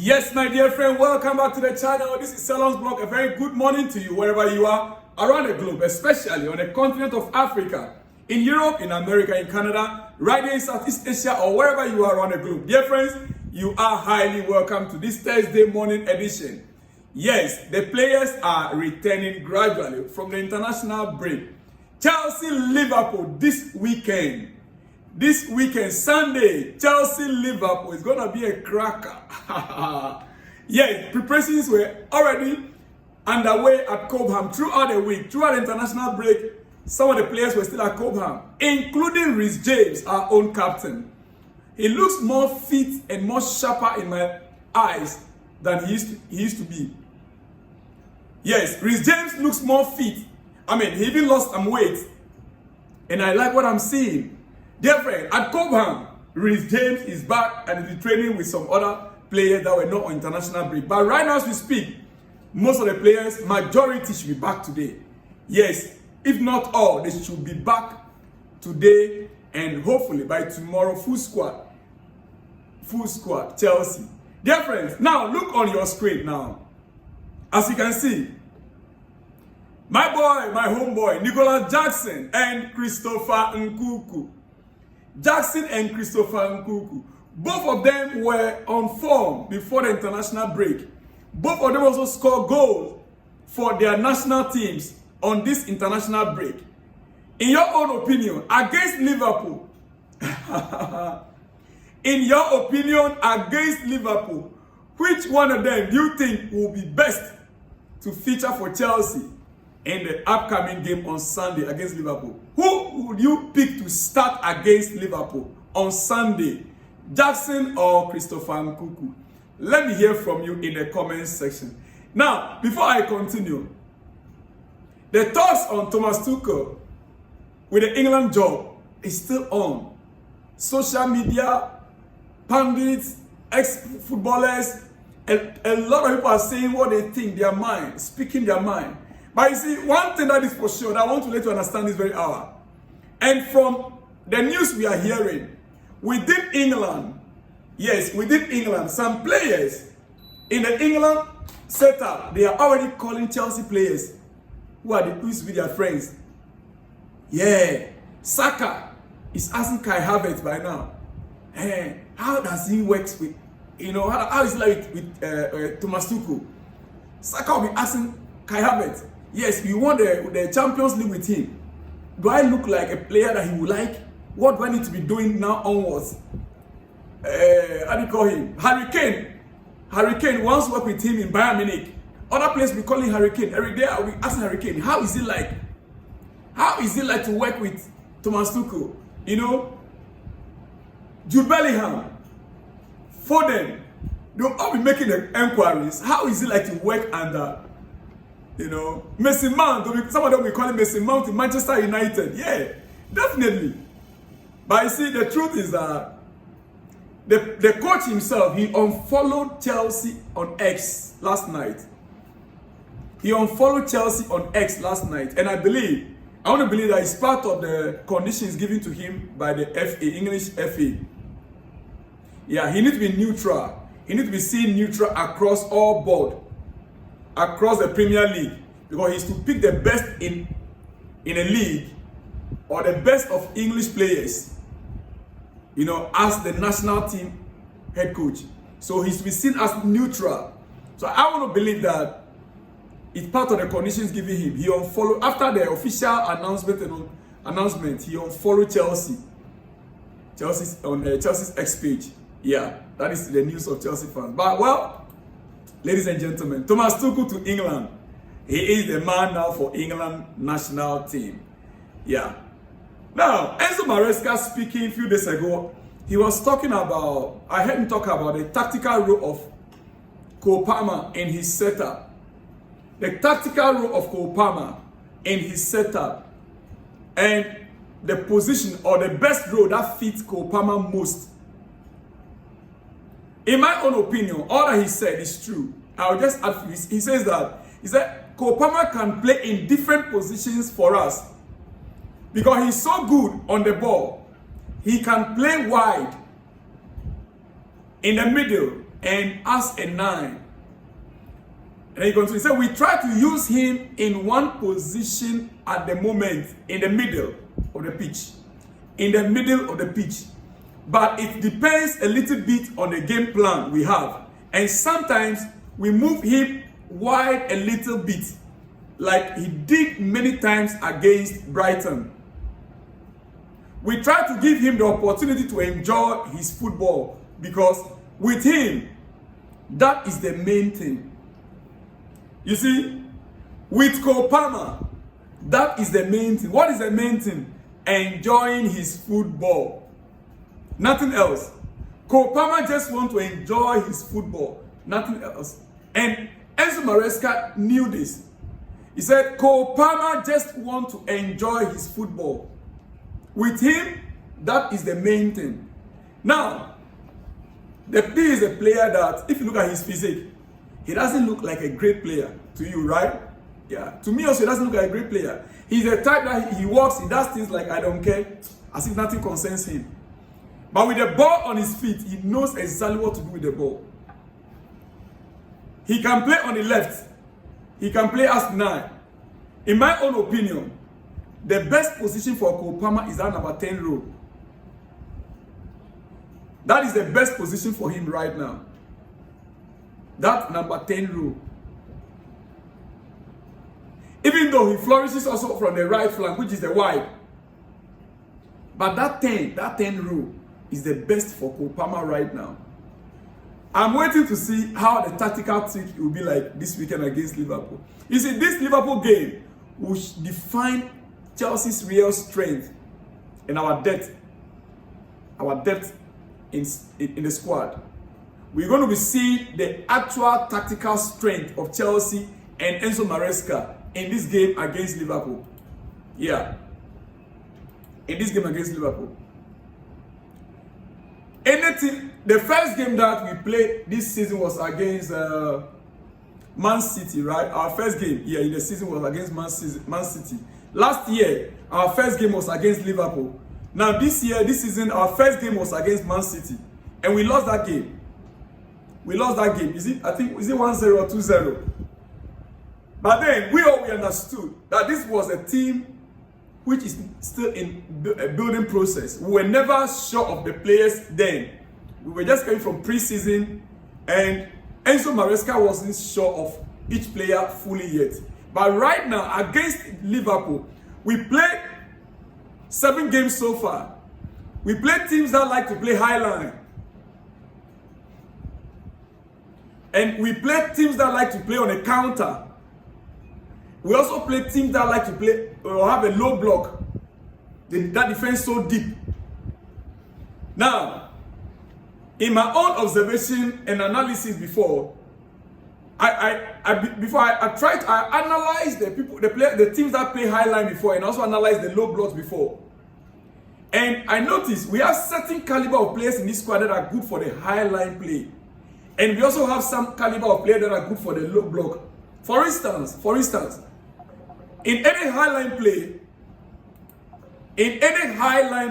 Yes, my dear friend, welcome back to the channel. This is Salon's Blog. A very good morning to you wherever you are around the globe, especially on the continent of Africa, in Europe, in America, in Canada, right here in Southeast Asia, or wherever you are around the globe. Dear friends, you are highly welcome to this Thursday morning edition. Yes, the players are returning gradually from the international break. Chelsea, Liverpool this weekend. This weekend, Sunday, Chelsea, Liverpool is going to be a cracker. Yeah, preparations were already underway at Cobham throughout the week. Throughout the international break, some of the players were still at Cobham, including Reece James, our own captain. He looks more fit and more sharper in my eyes than he used to be. Yes, Reece James looks more fit. I mean, he even lost some weight. And I like what I'm seeing. Dear friend, at Cobham, Reece James is back and is training with some other players that were not on international break. But right now as we speak, most of the players, majority should be back today. Yes, if not all, they should be back today and hopefully by tomorrow, full squad, Chelsea. Dear friends, now look on your screen now. As you can see, my boy, my homeboy, Nicholas Jackson and Christopher Nkunku. Jackson and Christopher Nkunku. Both of them were on form before the international break. Both of them also scored goals for their national teams on this international break. In your own opinion, against Liverpool, in your opinion, against Liverpool, which one of them do you think will be best to feature for Chelsea in the upcoming game on Sunday against Liverpool? Who would you pick to start against Liverpool on Sunday? Jackson or Christopher Nkunku? Let me hear from you in the comments section. Now, before I continue, the talks on Thomas Tuchel with the England job is still on. Social media, pundits, ex-footballers, a lot of people are saying what they think, their mind, speaking their mind. But you see, one thing that is for sure, that I want to let you understand this very hour. And from the news we are hearing, within England, yes, within England, some players in the England setup, they are already calling Chelsea players who used to be their friends. Yeah, Saka is asking Kai Havertz by now, hey, how does he work with, how is it like with Thomas Tuchel? Saka will be asking Kai Havertz, yes, we won the Champions League with him. Do I look like a player that he would like? What do I need to be doing now onwards? How do you call him? Harry Kane. Harry Kane once worked with him in Bayern Munich. Other players will call him Harry Kane. Every day I'll be asking Harry Kane, how is it like? How is it like to work with Thomas Tuchel? Jude Bellingham, Foden, they'll all be making the enquiries. How is it like to work under, Mason Mount? Some of them will call him Mason Mount in Manchester United. Yeah, definitely. But you see, the truth is that the coach himself, he unfollowed Chelsea on X last night. He unfollowed Chelsea on X last night. And I want to believe that it's part of the conditions given to him by the FA, English FA. Yeah, he needs to be neutral. He needs to be seen neutral across all board, across the Premier League. Because he's to pick the best in a league or the best of English players, as the national team head coach. So he's to be seen as neutral. So I want to believe that it's part of the conditions given him. He unfollowed, after the official announcement, he unfollowed Chelsea. Chelsea's X page. Yeah, that is the news of Chelsea fans. But well, ladies and gentlemen, Thomas Tuchel to England. He is the man now for England national team. Yeah. Now, Enzo Maresca speaking a few days ago, he was talking about, I heard him talk about the tactical role of Cole Palmer in his setup. The tactical role of Cole Palmer in his setup. And the position or the best role that fits Cole Palmer most. In my own opinion, all that he said is true. I'll just add this. He says that Cole Palmer can play in different positions for us. Because he's so good on the ball. He can play wide, in the middle, and as a 9. And he continues, he said, we try to use him in one position at the moment, in the middle of the pitch. In the middle of the pitch. But it depends a little bit on the game plan we have. And sometimes we move him wide a little bit, like he did many times against Brighton. We try to give him the opportunity to enjoy his football, because with him, that is the main thing. You see, with Cole Palmer, that is the main thing. What is the main thing? Enjoying his football. Nothing else. Cole Palmer just wants to enjoy his football. Nothing else. And Enzo Maresca knew this. He said, Cole Palmer just wants to enjoy his football. With him, that is the main thing. Now, the P is a player that, if you look at his physique, he doesn't look like a great player to you, right? Yeah. To me also, he doesn't look like a great player. He's the type that he walks, he does things like I don't care, as if nothing concerns him. But with the ball on his feet, he knows exactly what to do with the ball. He can play on the left. He can play as 9. In my own opinion, the best position for Cole Palmer is that number 10 role. That is the best position for him right now. That number 10 role. Even though he flourishes also from the right flank, which is the wide. But that 10 role is the best for Cole Palmer right now. I'm waiting to see how the tactical trick will be like this weekend against Liverpool. You see, this Liverpool game will define Chelsea's real strength and our depth. Our depth in the squad. We're going to be seeing the actual tactical strength of Chelsea and Enzo Maresca in this game against Liverpool. Yeah. In this game against Liverpool. Anything, the first game that we played this season was against Man City, right? Our first game, in the season was against Man City. Last year, our first game was against Liverpool. Now this season, our first game was against Man City. And we lost that game. We lost that game. Is it 1-0 or 2-0? But then we understood that this was a team which is still in a building process. We were never sure of the players then. We were just coming from pre-season, and Enzo Maresca wasn't sure of each player fully yet. But right now, against Liverpool, we played 7 games so far. We play teams that like to play high line. And we play teams that like to play on a counter. We also play teams that like to play or have a low block. That defense so deep. Now, in my own observation and analysis before, I analyzed the teams that play high line before, and also analyzed the low blocks before. And I noticed we have certain caliber of players in this squad that are good for the high line play. And we also have some caliber of players that are good for the low block. For instance, in any high line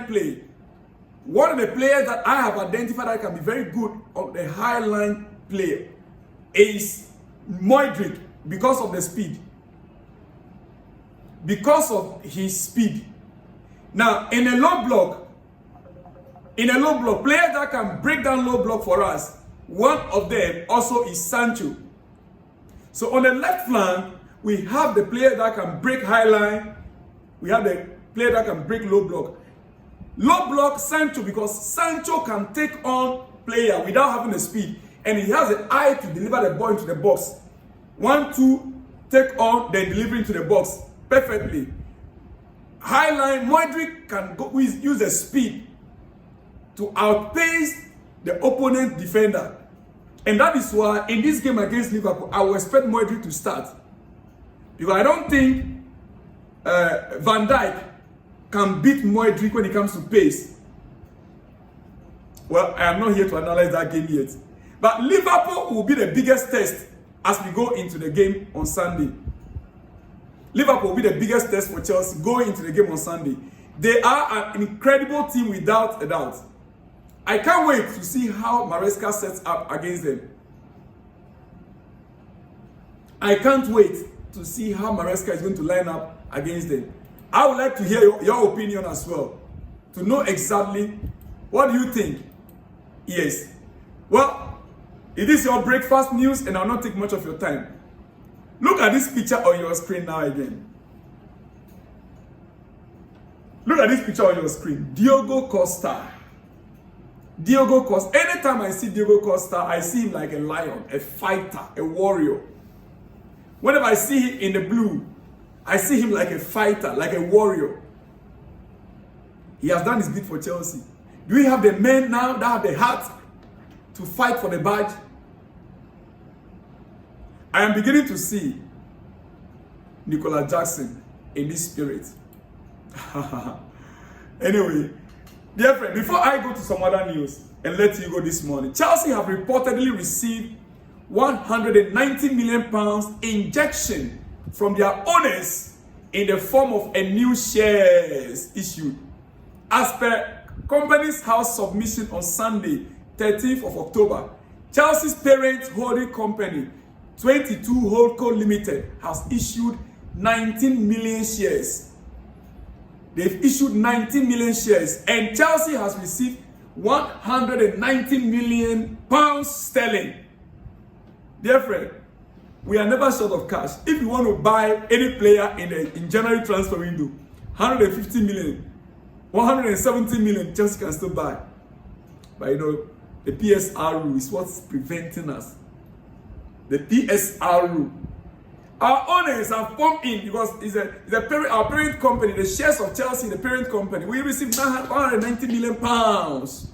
play, one of the players that I have identified that can be very good on the high line play is Modric, because of the speed. Because of his speed. Now, in a low block, players that can break down low block for us, one of them also is Sancho. So on the left flank, we have the player that can break high line. We have the player that can break low block. Low block, Sancho, because Sancho can take on player without having the speed. And he has the eye to deliver the ball into the box. 1-2, take on, then deliver into the box perfectly. High line, Modric can use the speed to outpace the opponent defender. And that is why in this game against Liverpool, I will expect Modric to start. Because I don't think Van Dijk can beat Modric when it comes to pace. Well, I am not here to analyze that game yet. But Liverpool will be the biggest test as we go into the game on Sunday. Liverpool will be the biggest test for Chelsea going into the game on Sunday. They are an incredible team without a doubt. I can't wait to see how Maresca sets up against them. I can't wait to see how Maresca is going to line up against them. I would like to hear your opinion as well, to know exactly what do you think. Yes. Well, it is your breakfast news and I'll not take much of your time. Look at this picture on your screen now again. Look at this picture on your screen. Diogo Costa. Diogo Costa. Anytime I see Diogo Costa, I see him like a lion, a fighter, a warrior. Whenever I see him in the blue, I see him like a fighter, like a warrior. He has done his bit for Chelsea. Do we have the men now that have the heart to fight for the badge? I am beginning to see Nicola Jackson in this spirit. Anyway, dear friend, before I go to some other news and let you go this morning, Chelsea have reportedly received £190 million injection from their owners in the form of a new shares issued. As per Companies House submission on Sunday, 13th of October, Chelsea's parent holding company, 22 Holdco Limited, has issued 19 million shares. They've issued 19 million shares, and Chelsea has received 190 million pounds sterling. Dear friend, we are never short of cash. If you want to buy any player in January transfer window, 150 million, 170 million, Chelsea can still buy. But you know, the PSR rule is what's preventing us. The PSR rule. Our owners have pumped in because our parent company, the shares of Chelsea, the parent company, we received 190 million pounds.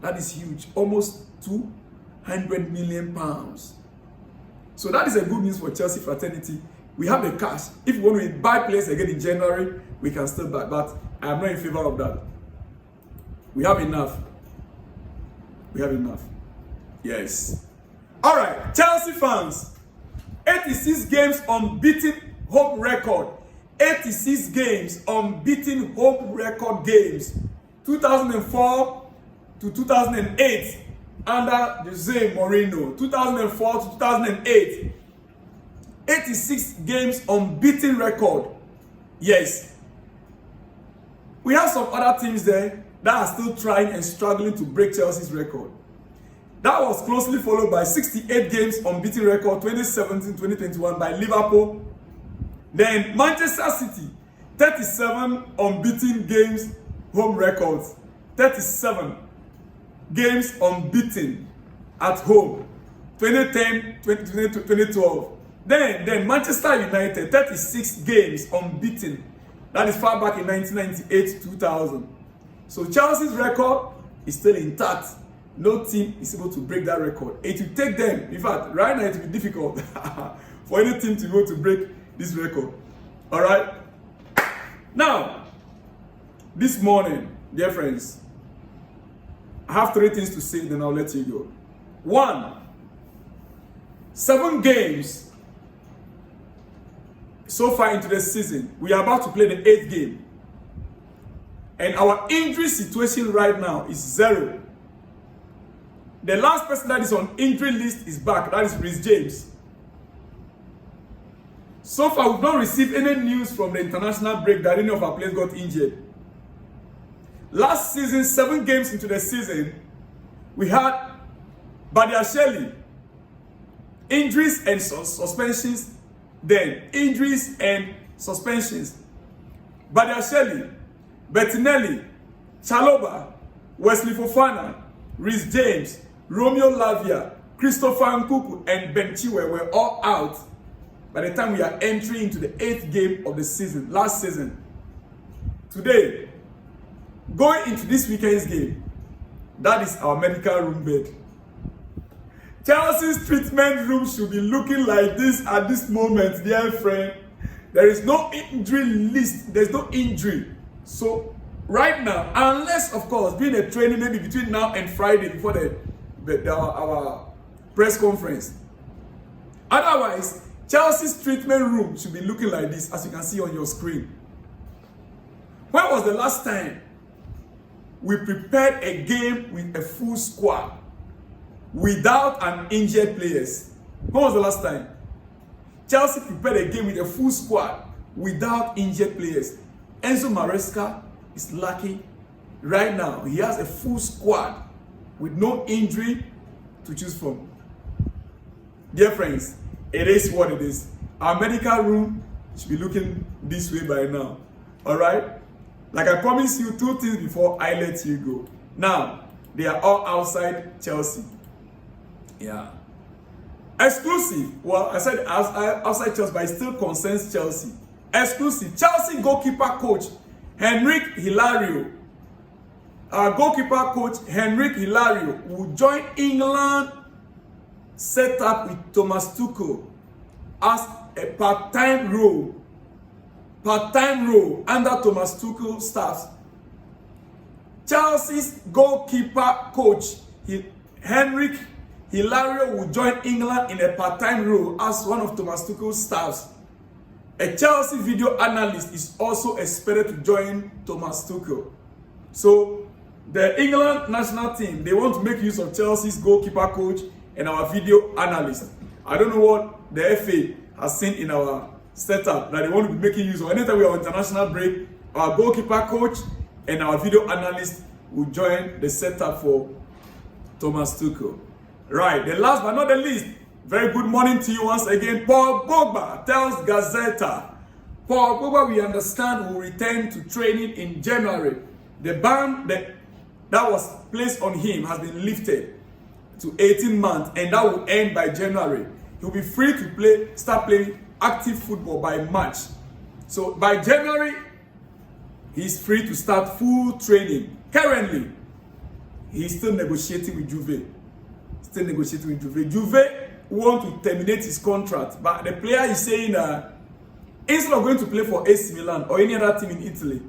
That is huge. Almost 200 million pounds. So that is a good news for Chelsea fraternity. We have the cash. If we want to buy players again in January, we can still buy. But I am not in favor of that. We have enough. We have enough. Yes. All right, Chelsea fans. 86 games unbeaten home record. 86 games unbeaten home record games. 2004 to 2008 under Jose Mourinho. 2004 to 2008. 86 games unbeaten record. Yes. We have some other teams there that are still trying and struggling to break Chelsea's record. That was closely followed by 68 games unbeaten record 2017-2021 by Liverpool. Then Manchester City, 37 unbeaten games home records. 37 games unbeaten at home. 2010, 2012. Then Manchester United, 36 games unbeaten. That is far back in 1998-2000. So Chelsea's record is still intact. No team is able to break that record. It will take them, in fact, right now it will be difficult for any team to be able to break this record. All right? Now, this morning, dear friends, I have 3 things to say, then I'll let you go. 1, 7 games so far into the season. We are about to play the 8th game. And our injury situation right now is 0. The last person that is on injury list is back. That is Reece James. So far, we've not received any news from the international break that any of our players got injured. Last season, 7 games into the season, we had Badiashile, injuries and suspensions. Then, injuries and suspensions. Badiashile, Bettinelli, Chalobah, Wesley Fofana, Reece James, Romeo Lavia, Christopher Nkuku, and Ben Chilwell were all out by the time we are entering into the 8th game of the season, last season. Today, going into this weekend's game, that is our medical room bed. Chelsea's treatment room should be looking like this at this moment, dear friend. There is no injury list. There's no injury. So, right now, unless, of course, being a training maybe between now and Friday before our press conference. Otherwise, Chelsea's treatment room should be looking like this, as you can see on your screen. When was the last time we prepared a game with a full squad without an injured players. When was the last time? Chelsea prepared a game with a full squad without injured players. Enzo Maresca is lucky right now. He has a full squad with no injury to choose from. Dear friends, it is what it is. Our medical room should be looking this way by now. All right? Like I promised you 2 things before I let you go. Now, they are all outside Chelsea. Yeah. Exclusive. Well, I said outside Chelsea, but it still concerns Chelsea. Exclusive. Chelsea goalkeeper coach Henrik Hilario. Our goalkeeper coach Henrik Hilario will join England set up with Thomas Tuchel as a part-time role under Thomas Tuchel staff. Chelsea's goalkeeper coach Henrik Hilario will join England in a part-time role as one of Thomas Tuchel's staffs. A Chelsea video analyst is also expected to join Thomas Tuchel. So the England national team, they want to make use of Chelsea's goalkeeper coach and our video analyst. I don't know what the FA has seen in our setup that they want to be making use of. Anytime we are on international break, our goalkeeper coach and our video analyst will join the setup for Thomas Tuchel. Right, the last but not the least, very good morning to you once again. Pogba tells Gazeta. Pogba, we understand, will return to training in January. The ban that was placed on him has been lifted to 18 months, and that will end by January. He'll be free to start playing active football by March. So by January, he's free to start full training. Currently, he's still negotiating with Juve. Juve want to terminate his contract, but the player is saying instead of going to play for AC Milan or any other team in Italy,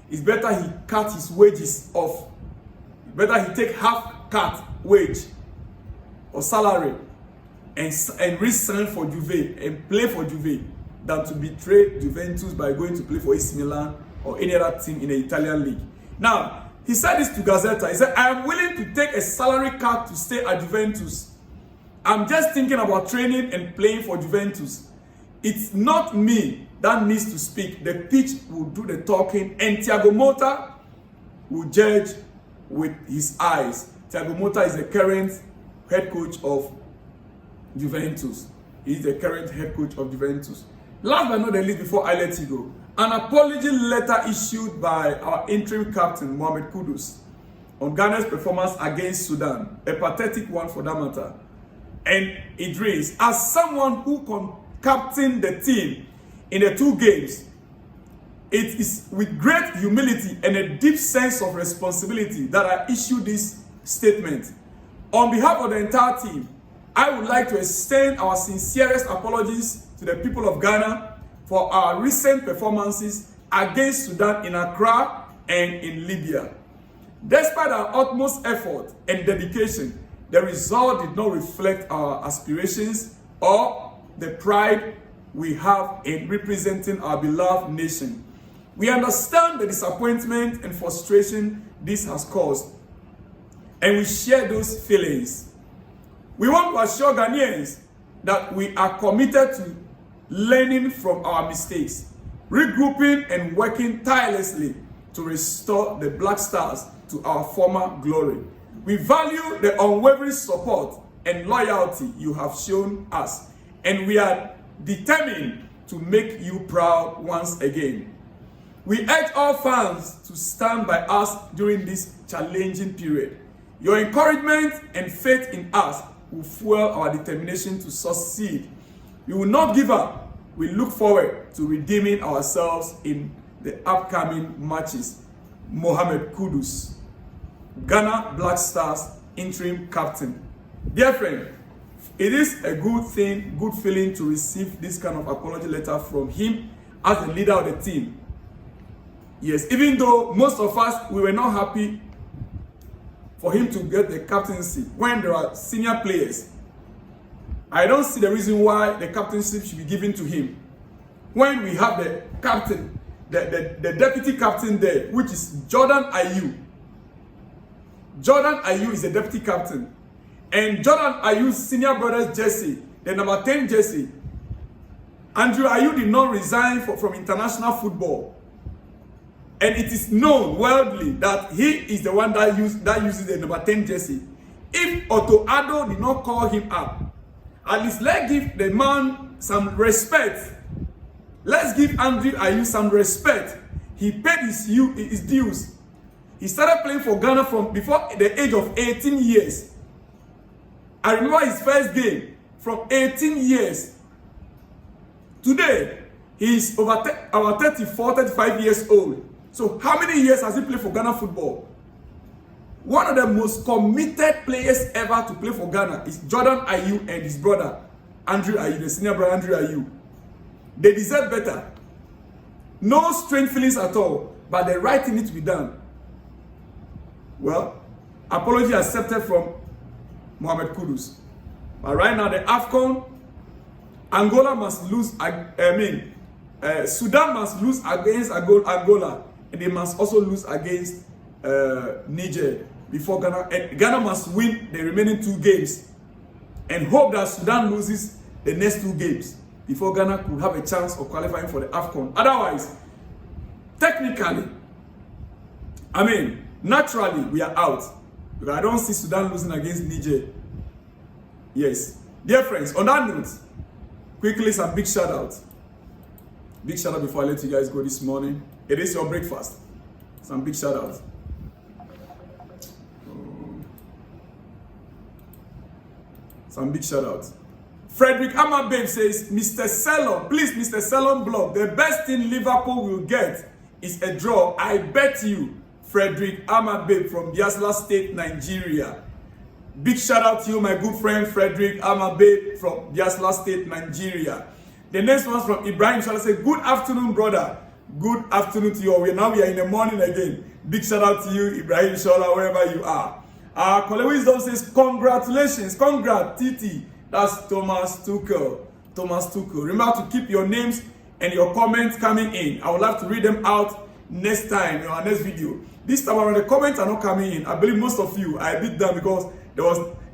it's better he cut his wages off. Better he take half cut wage or salary and re-sign for Juve and play for Juve than to betray Juventus by going to play for AC Milan or any other team in the Italian league. Now, he said this to Gazeta. He said, I am willing to take a salary cut to stay at Juventus. I'm just thinking about training and playing for Juventus. It's not me that needs to speak. The pitch will do the talking, and Thiago Motta will judge with his eyes. Thiago Motta is the current head coach of Juventus. He's the current head coach of Juventus. Last but not the least, before I let you go, an apology letter issued by our interim captain, Mohamed Kudus, on Ghana's performance against Sudan. A pathetic one for that matter. And it reads, as someone who captained the team in the 2 games, it is with great humility and a deep sense of responsibility that I issue this statement. On behalf of the entire team, I would like to extend our sincerest apologies to the people of Ghana for our recent performances against Sudan in Accra and in Libya. Despite our utmost effort and dedication, the result did not reflect our aspirations or the pride we have in representing our beloved nation. We understand the disappointment and frustration this has caused, and we share those feelings. We want to assure Ghanaians that we are committed to learning from our mistakes, regrouping and working tirelessly to restore the Black Stars to our former glory. We value the unwavering support and loyalty you have shown us, and we are determined to make you proud once again. We urge all fans to stand by us during this challenging period. Your encouragement and faith in us will fuel our determination to succeed. We will not give up. We look forward to redeeming ourselves in the upcoming matches. Mohamed Kudus, Ghana Black Stars interim captain. Dear friend, it is a good thing, good feeling to receive this kind of apology letter from him as the leader of the team. Yes, even though most of us, we were not happy for him to get the captaincy when there are senior players. I don't see the reason why the captainship should be given to him. When we have the captain, the deputy captain there, which is Jordan Ayew. Jordan Ayew is the deputy captain. And Jordan Ayew's senior brother's jersey, the number 10 jersey, Andrew Ayew did not resign from international football. And it is known worldly that he is the one that uses the number 10 jersey. If Otto Addo did not call him up, at least let's give the man some respect. Let's give Andrew Ayew some respect. He paid his dues. He started playing for Ghana from before the age of 18 years. I remember his first game from 18 years. Today, he is about 34, 35 years old. So how many years has he played for Ghana football? One of the most committed players ever to play for Ghana is Jordan Ayew and his brother, Andrew Ayew, the senior brother Andrew Ayew. They deserve better. No strange feelings at all, but the right thing needs to be done. Well, apology accepted from Mohamed Kudus. But right now, the AFCON, Angola must lose, Sudan must lose against Angola, and they must also lose against Niger before Ghana. And Ghana must win the remaining 2 games and hope that Sudan loses the next 2 games before Ghana could have a chance of qualifying for the AFCON. Otherwise, technically, naturally, we are out. Because I don't see Sudan losing against Niger. Yes. Dear friends, on that note, quickly some big shout out. Big shout out before I let you guys go this morning. It is your breakfast. Some big shout out. Some big shout out. Frederick Amababe says, Mr. Sellon, please, Mr. Sellon blog, the best thing Liverpool will get is a draw. I bet you. Frederick Amababe from Biasla State, Nigeria. Big shout out to you, my good friend Frederick Amababe from Biasla State, Nigeria. The next one's from Ibrahim Shala. Say, good afternoon, brother. Good afternoon to you all. Now we are in the morning again. Big shout out to you, Ibrahim Shala, wherever you are. Kole Wisdom says, congratulations. Congrats, Titi. That's Thomas Tuchel. Thomas Tuchel. Remember to keep your names and your comments coming in. I would love to read them out next time in our next video. This time around, the comments are not coming in. I believe most of you, I beat them because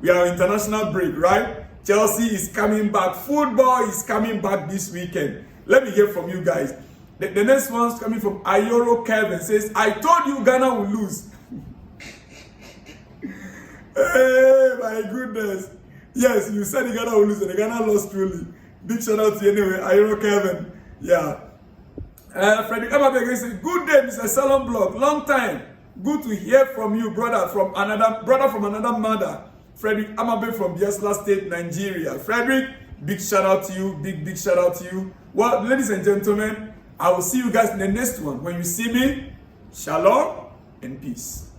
we are international break, right? Chelsea is coming back. Football is coming back this weekend. Let me hear from you guys. The next one's coming from Ayoro Kevin. Says, I told you Ghana will lose. Hey, my goodness. Yes, you said the Ghana will lose, and the Ghana lost truly. Big shout out to you anyway, Ayoro Kevin. Yeah. Frederick Amababe says, good day, Mr. Salon Blog. Long time. Good to hear from you, brother from another mother. Frederick Amababe from Biasla State, Nigeria. Frederick, big shout out to you. Big shout out to you. Well, ladies and gentlemen, I will see you guys in the next one. When you see me, shalom and peace.